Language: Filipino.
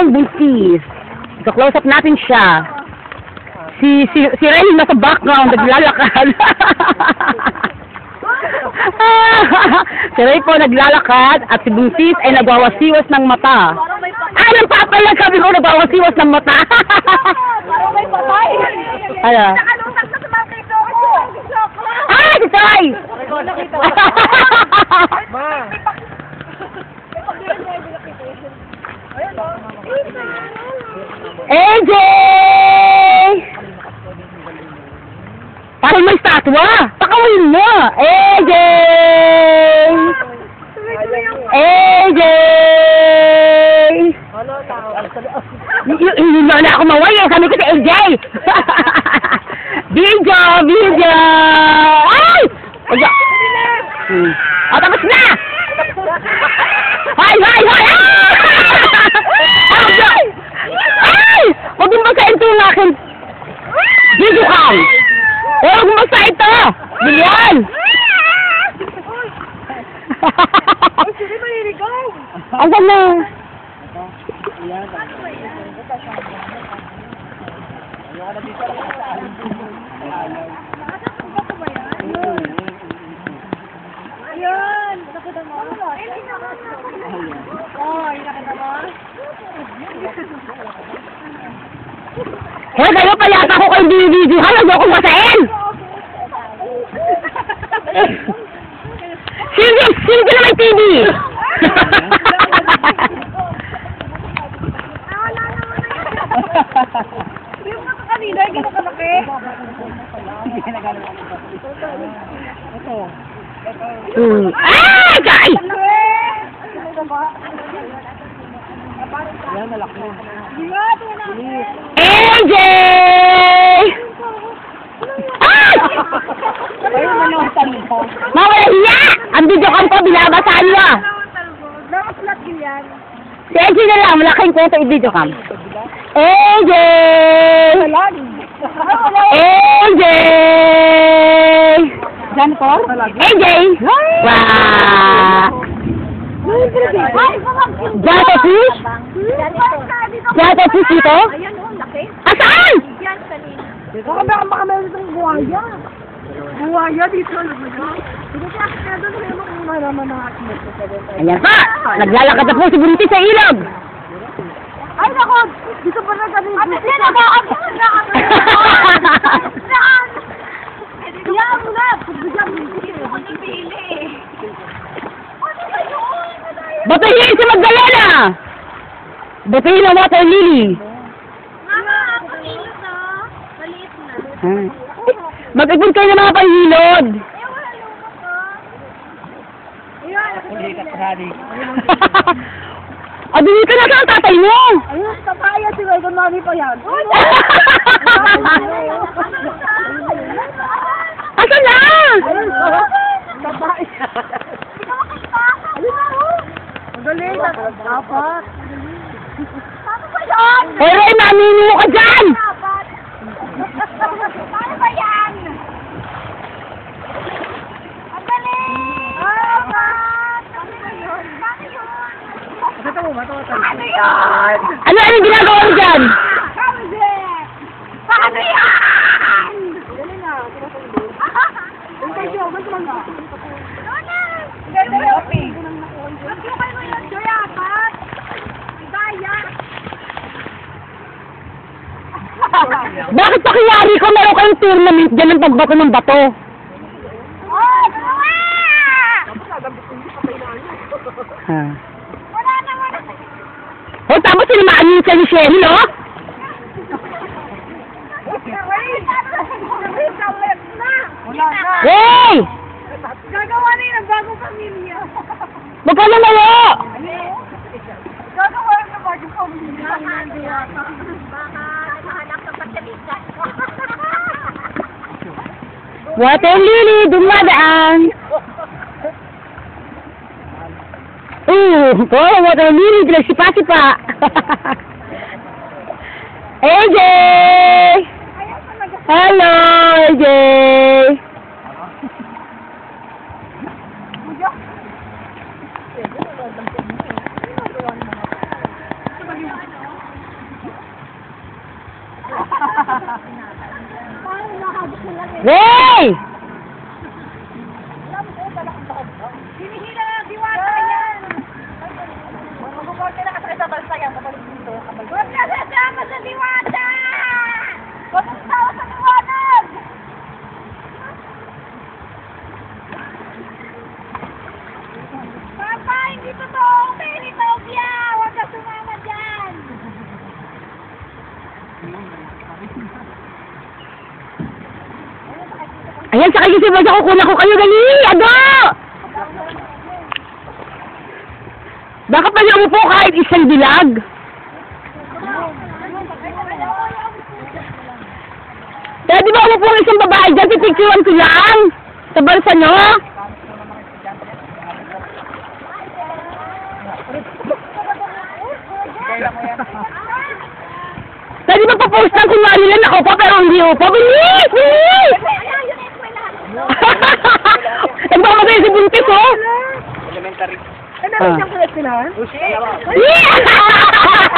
ating buntis. So, close up natin siya. Si Ray nasa background, naglalakad. Si Ray po naglalakad at si buntis ay nagwawasiwas ng mata. Ay, nagpapalag sabi ko, nagwawasiwas ng mata. Parang may patay. Ano? Nakalusag na sa mga kito ko. Ah, si Ray! Ma! AJ! Parang may statwa! Pakawin mo! AJ! AJ! Hindi na ako maway eh. Sabi ko si AJ! Video! Video! Ay! O, tapos na! Hay! Hay! Hay! Ay! Ay! Huwag mo basahin ito yung akin. Video cam! Huwag mo basahin ito! Bilyan! Ay, sige maliligaw. Ang ganda! Ayan! Nakita mo? Ay, nakita mo? Hoy, kayo payata ko kayo video. Huwag mo akong basahin! Sino ka na may TV? Yung mga kanina, yung gano'n kalaki. Ay, kay! Yan, malaki. AJ! Ay! Mawala hiya! Ang video cam ko, binabasahan mo. Dapat flat yan. Si AJ na lang, malaking kwento i-video cam. AJ! AJ! Jennifer? AJ! Wow! Jato fish? Jato fish ito? Ayan o, laki. Asaan? Yan, kanina. Baka meron itong buhaya. Buhaya dito. Hindi ka kaya doon na yung Maraman na atin. Ayan pa! Naglalakad na po si Buntis sa ilog! Ay, nako! Dito pa na kami. Ano siya? Nag-aagad! Saan? Yan mo na! Pagbigyan mo. Hindi ko napili. Ano ba yun? Batuhin si Magdalena! Batuhin ang water lily! Mama, pangilot na. Maliit na. Mag-ipon kayo ng mga panghilod! Eh, wala lumot ko. Ayan, Hindi ka parali. Abili ka na sa ang tatay mo! ayun, papaya si Regan Mami pa yan. Asan na? Papaya. Magaling. Dapat. Paano ba yan? Hoy, Ray, mamini mo ka dyan! Dapat. Paano ba yan? Ang galing! Dapat! Ano ba yun? Paano yun? Ito mo, matawa tayo. Paano yun? Ano ginagawa mo dyan? Paano yan? Galing na. Yung kayo, ganito lang na. Ganda yun. Magkakay mo yun, Joy, apat. Daya. Bakit pakiyari ko meron kayong tournament dyan ng pagbato ng bato? Oh, gawa! Ha. Wala naman. O, tapos sinimaan niyo siya ni Sherry, no? Wala na. Hey! Gagawa na yun ang bagong pamilya. Magkano mayo? Gagawa na ang bagong pamilya. Baka nahanap ng pagkalitan. Water lily, dumadaan. Water lily, pinagsipa-sipa. AJ! Hello, AJ! Hey! Hinihila na ang diwata yan. Magkukorte na kasakit sa balsa yan. Huwag ka sasama sa diwata! Huwag kang tawa sa liwanag! Papa, hindi totoong Teletubia! Huwag ka sumama dyan! Ayan, sakay kasi ba sa kukunan ko kayo, dali! Ado! Bakit pa niyo umupo kahit isang dilag? Kaya di ba umupo ang isang babae dyan, pipicturan ko lang? Sa balsa nyo? Kaya di ba pa-post lang kunwari lang ako pa pero hindi upo? Bilis! Bilis! Nagmamatay si Buntis, oh! Ano rin siyang kulit sila? Yeah!